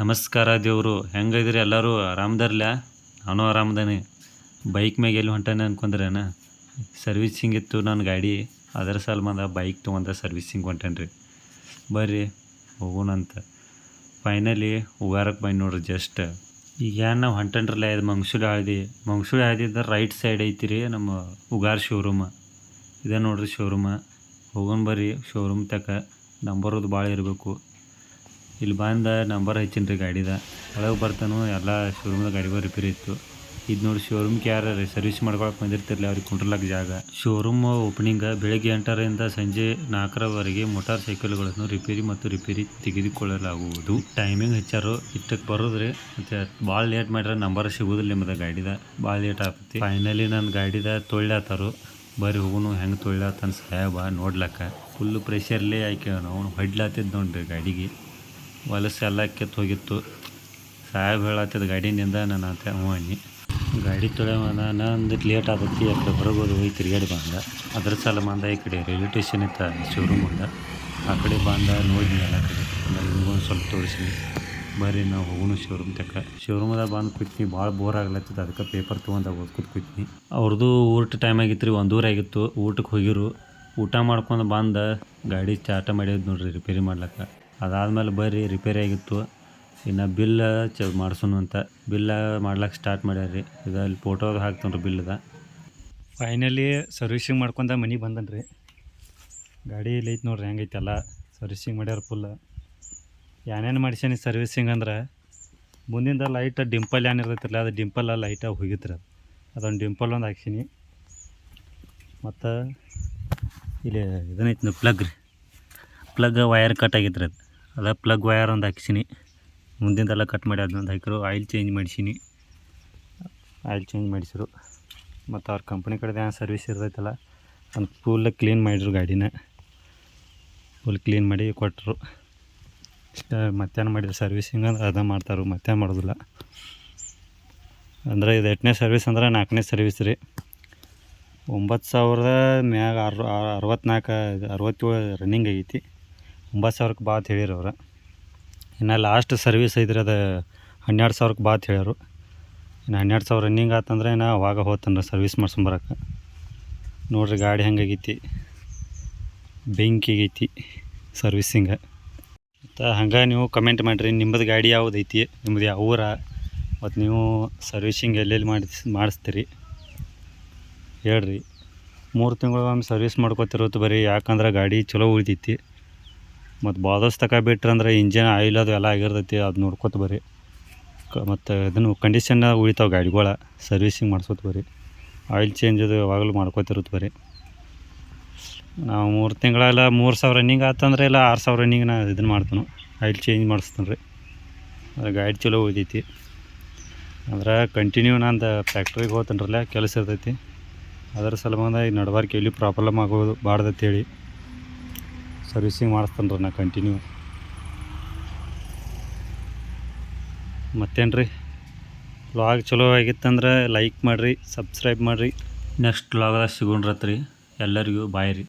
ನಮಸ್ಕಾರ ದೇವರು ಹೆಂಗಿದ್ರಿ ಎಲ್ಲರೂ ಆರಾಮದಾರಲ್ಲ. ನಾನು ಆರಾಮದಾನೆ. ಬೈಕ್ ಮ್ಯಾಗ ಎಲ್ಲಿ ಹೊಂಟಾನೆ ಅನ್ಕೊಂಡ್ರೇನ, ಸರ್ವಿಸಿಂಗ್ ಇತ್ತು ನನ್ನ ಗಾಡಿ, ಅದರ ಸಲ್ಮಂದ ಬೈಕ್ ತೊಗೊಂಡ ಸರ್ವಿಸಿಂಗ್ ಹೊಂಟೇನ್ರಿ. ಬರ್ರಿ ಹೋಗೋಣಂತ. ಫೈನಲಿ ಉಗಾರಕ್ಕೆ ಬಂದು ನೋಡ್ರಿ. ಜಸ್ಟ್ ಈಗ ಏನು ನಾವು ಹೊಂಟನ್ರಲ್ಲ, ಇದು ಮಂಗಸೂಳಿ ಹಾದಿದ್ದ ರೈಟ್ ಸೈಡ್ ಐತಿ ನಮ್ಮ ಉಗಾರ್ ಶೋರೂಮ್. ಇದೆ ನೋಡ್ರಿ ಶೋರೂಮ. ಹೋಗೋಣ ಬರ್ರಿ ಶೋರೂಮ್ ತಕ. ನಂಬರದು ಭಾಳ ಇರಬೇಕು. ಇಲ್ಲಿ ಬಂದು ನಂಬರ್ ಹಚ್ಚೀನಿ ಗಾಡಿದ. ಒಳಗೆ ಬರ್ತಾನು ಎಲ್ಲ ಶೋರೂಮ್ದ ಗಾಡಿಗಳು ರಿಪೇರಿ ಇತ್ತು. ಇದು ನೋಡಿ ಶೋರೂಮ್ಗೆ ಯಾರು ಸರ್ವಿಸ್ ಮಾಡ್ಕೊಳಕ್ಕೆ ಬಂದಿರ್ತಿರಲಿಲ್ಲ, ಅವ್ರಿಗೆ ಕುಂಡ್ರಲಾಕ ಜಾಗ. ಶೋರೂಮ್ ಓಪನಿಂಗ್ ಬೆಳಗ್ಗೆ 8ರಿಂದ ಸಂಜೆ 4ರವರೆಗೆ ಮೋಟಾರ್ ಸೈಕಲ್ಗಳನ್ನು ರಿಪೇರಿ ತೆಗೆದುಕೊಳ್ಳಲಾಗುವುದು. ಟೈಮಿಂಗ್ ಹೆಚ್ಚಾರು ಇಷ್ಟಕ್ಕೆ ಬರೋದ್ರಿ. ಮತ್ತು ಭಾಳ ಲೇಟ್ ಮಾಡ್ರೆ ನಂಬರ್ ಸಿಗೋದಿಲ್ಲ ನಿಮ್ಮದು ಗಾಡಿದ, ಭಾಳ ಲೇಟ್ ಆಗ್ತೈತಿ. ಫೈನಲಿ ನನ್ನ ಗಾಡಿದ ತೊಳ್ಯಾತಾರು. ಬರ್ರಿ ಹೋಗೋನು ಹೆಂಗೆ ತೊಳ್ಯಾತನ ಸಾಹೇಬ ನೋಡ್ಲಕ್ಕ. ಫುಲ್ಲು ಪ್ರೆಷರ್ಲೇ ಆಯ್ಕೆ ನಾವು ಹೊಡ್ಲಾತಿದ್ದು ನೋಡ್ರಿ ಗಾಡಿಗೆ. ಹೊಲಸು ಎಲ್ಲ ಕೆತ್ತು ಹೋಗಿತ್ತು. ಸಾಹೇಬ್ ಹೇಳತ್ತಿದ್ದು ಗಾಡಿನಿಂದ ನಾನು ಅಂತ ಹೂವಣ್ಣಿ ಗಾಡಿ ತೊಳೆಯೋಣ ಅಂದಿಟ್ಟು ಲೇಟ್ ಆಗುತ್ತೆ. ಆ ಕಡೆ ಹೊರಗೆ ಹೋಗಿ ತಿರುಗಾಡಿ ಬಂದ. ಅದ್ರ ಸಲ ಬಂದ ಈ ಕಡೆ ರೈಲ್ವೆ ಸ್ಟೇಷನ್ ಇತ್ತು ಶೋರೂಮ್ ಮುಂದೆ. ಆ ಕಡೆ ಬಂದ ನೋಡಿದ್ನಿ ಎಲ್ಲ ಕಡೆ. ಆಮೇಲೆ ನಿಮಗೊಂದು ಸ್ವಲ್ಪ ತೋರಿಸಿನಿ. ಬರ್ರಿ ನಾವು ಹೋಗೋಣ ಶೋರೂಮ್ ತಕ್ಕ. ಶೋರೂಮ್ದಾಗ ಬಂದು ಕೂತ್ನಿ, ಭಾಳ ಬೋರ್ ಆಗ್ಲತ್ತಿತ್ತು. ಅದಕ್ಕೆ ಪೇಪರ್ ತೊಗೊಂಡು ಓದ್ಕೊತ ಕೂತ್ನಿ. ಅವ್ರದ್ದು ಊಟ ಟೈಮ್ ಆಗಿತ್ತು ರೀ, 1 ಊರು ಆಗಿತ್ತು. ಊಟಕ್ಕೆ ಹೋಗಿರು. ಊಟ ಮಾಡ್ಕೊಂಡು ಬಂದು ಗಾಡಿ ಸ್ಟಾರ್ಟ ಮಾಡಿದ್ದು ನೋಡ್ರಿ ರಿಪೇರಿ ಮಾಡ್ಲಿಕ್ಕೆ. ಅದಾದಮೇಲೆ ಬರ್ರಿ ರಿಪೇರಿ ಆಗಿತ್ತು. ಇನ್ನು ಬಿಲ್ ಮಾಡಿಸೋಣ ಅಂತ ಬಿಲ್ಲ ಮಾಡ್ಲಿಕ್ಕೆ ಸ್ಟಾರ್ಟ್ ಮಾಡ್ಯಾರ. ಇದು ಅಲ್ಲಿ ಫೋಟೋ ಹಾಕ್ತಾನೆ ಬಿಲ್ಲದ. ಫೈನಲಿ ಸರ್ವಿಸಿಂಗ್ ಮಾಡ್ಕೊಂಡ ಮನೆಗೆ ಬಂದನು ರೀ. ಗಾಡಿ ಇಲ್ಲಿ ಐತೆ ನೋಡ್ರಿ, ಹೆಂಗೈತೆ ಎಲ್ಲ ಸರ್ವಿಸಿಂಗ್ ಮಾಡ್ಯಾರ ಫುಲ್. ಏನೇನು ಮಾಡಿಸ್ಯಾನಿ ಸರ್ವಿಸಿಂಗ್ ಅಂದ್ರೆ, ಮುಂದಿಂದ ಲೈಟ್ ಡಿಂಪಲ್ ಏನು ಇರ್ತೈತಿಲ್ಲ, ಅದು ಡಿಂಪಲ್ ಲೈಟಾಗಿ ಹೋಗಿತ್ತು ರೀ. ಅದೊಂದು ಡಿಂಪಲ್ ಒಂದು ಹಾಕ್ಸೀನಿ. ಮತ್ತು ಇಲ್ಲಿ ಇದನ್ನೈತಿ ಪ್ಲಗ್ ವಯರ್ ಕಟ್ ಆಗಿತ್ತು ರೀ. ಅದು ಪ್ಲಗ್ ವಯರ್ ಒಂದು ಹಾಕ್ಸೀನಿ. ಮುಂದಿಂದೆಲ್ಲ ಕಟ್ ಮಾಡಿ ಅದನ್ನೊಂದು ಹಾಕಿರು. Oil change ಮಾಡಿಸಿರು. ಮತ್ತು ಅವ್ರ ಕಂಪ್ನಿ ಕಡೆದು ಏನು ಸರ್ವಿಸ್ ಇರ್ತೈತಲ್ಲ ಒಂದು ಫುಲ್ ಕ್ಲೀನ್ ಮಾಡಿದ್ರು ಗಾಡಿನ. ಫುಲ್ ಕ್ಲೀನ್ ಮಾಡಿ ಕೊಟ್ಟರು. ಇಷ್ಟ ಮತ್ತೇನು ಮಾಡಿದ್ರು ಸರ್ವಿಸಿಂಗ್ ಅಂದ್ರೆ ಅದ ಮಾಡ್ತಾರೆ, ಮತ್ತೇನು ಮಾಡೋದಿಲ್ಲ. ಅಂದರೆ ಇದು 8ನೇ ಸರ್ವಿಸ್ ಅಂದ್ರೆ 4ನೇ ಸರ್ವಿಸ್ ರೀ. 9,000 ಮ್ಯಾಗ 67 ರನ್ನಿಂಗ್ ಆಗೈತಿ. 9,000ಕ್ಕೆ ಬಾ ಅಂತ ಹೇಳಿರು ಅವ್ರು. ಇನ್ನು ಲಾಸ್ಟ್ ಸರ್ವಿಸ್ ಐತ್ರಿ, ಅದು 12,000ಕ್ಕೆ ಬಾ ಅಂತ ಹೇಳ್ಯಾರು. ಇನ್ನು 12,000 ರನ್ನಿಂಗ್ ಆತಂದ್ರೆ ನಾ ಅವಾಗ ಹೋಗ್ತಾನೆ ಸರ್ವಿಸ್ ಮಾಡ್ಸ್ಕೊಂಬರಕ್ಕೆ. ನೋಡಿರಿ ಗಾಡಿ ಹೆಂಗಾಗೈತಿ, ಬೆಂಕಿ ಆಗೈತಿ ಸರ್ವಿಸಿಂಗ. ಮತ್ತು ಹಂಗೆ ನೀವು ಕಮೆಂಟ್ ಮಾಡಿರಿ, ನಿಮ್ಮದು ಗಾಡಿ ಯಾವುದು ಐತಿ, ನಿಮ್ಮದು ಯಾವ ಊರ, ಮತ್ತು ನೀವು ಸರ್ವಿಸಿಂಗ್ ಎಲ್ಲೆಲ್ಲಿ ಮಾಡಿಸ್ತೀರಿ ಹೇಳ್ರಿ. 3 ತಿಂಗಳಿಗೊಮ್ಮೆ ಸರ್ವಿಸ್ ಮಾಡ್ಕೊತಿರೋದು ಬರೀ, ಯಾಕಂದ್ರೆ ಗಾಡಿ ಚಲೋ ಉಳಿತೈತಿ. ಮತ್ತು ಬಾದಸ್ ಬಿಟ್ರಂದ್ರೆ ಇಂಜನ್ ಆಯಿಲ್ ಅದು ಎಲ್ಲ ಆಗಿರ್ತೈತಿ, ಅದು ನೋಡ್ಕೊತ ಬರ್ರಿ. ಮತ್ತು ಇದನ್ನು ಕಂಡೀಷನ್ ಉಳಿತಾವೆ ಗಾಡಿಗಳ ಸರ್ವಿಸಿಂಗ್ ಮಾಡಿಸೋದು ಬರ್ರಿ. ಆಯಿಲ್ ಚೇಂಜ್ ಅದು ಯಾವಾಗಲೂ ಮಾಡ್ಕೊತಿರೋದು ಬರ್ರಿ. ನಾವು 3 ತಿಂಗಳೆಲ್ಲ 3,000 ರನ್ನಿಂಗ್ ಆತಂದ್ರೆ ಇಲ್ಲ 6,000 ರನ್ನಿಂಗ್ ನಾ ಇದನ್ನು ಮಾಡ್ತಾನೆ, ಆಯಿಲ್ ಚೇಂಜ್ ಮಾಡಿಸ್ತಾನೆ ರೀ. ಅದು ಗಾಡಿ ಚಲೋ ಉಳಿತೈತಿ. ಅಂದ್ರೆ ಕಂಟಿನ್ಯೂ ನಂದು ಫ್ಯಾಕ್ಟ್ರಿಗೆ ಹೋಗ್ತಾನ್ರಲ್ಲ, ಕೆಲಸ ಇರ್ತೈತಿ. ಅದರ ಸಲುವಾಗಿ ಈ ನಡಬಾರ್ಕೆ ಎಲ್ಲಿ ಪ್ರಾಬ್ಲಮ್ ಆಗೋದು ಬಾರ್ದಂತೇಳಿ ಸರ್ವಿಸಿಂಗ್ ಮಾಡಿಸ್ತಾನೆ ರೀ ನಾ ಕಂಟಿನ್ಯೂ. ಮತ್ತೇನು ರೀ, ವ್ಲಾಗ್ ಚಲೋ ಆಗಿತ್ತಂದ್ರೆ ಲೈಕ್ ಮಾಡಿರಿ, ಸಬ್ಸ್ಕ್ರೈಬ್ ಮಾಡಿರಿ. ನೆಕ್ಸ್ಟ್ ವ್ಲಾಗ್ದಾಗ ಸಿಗೋಣ್ರತ್ರಿ. ಎಲ್ಲರಿಗೂ ಬಾಯ್ ರೀ.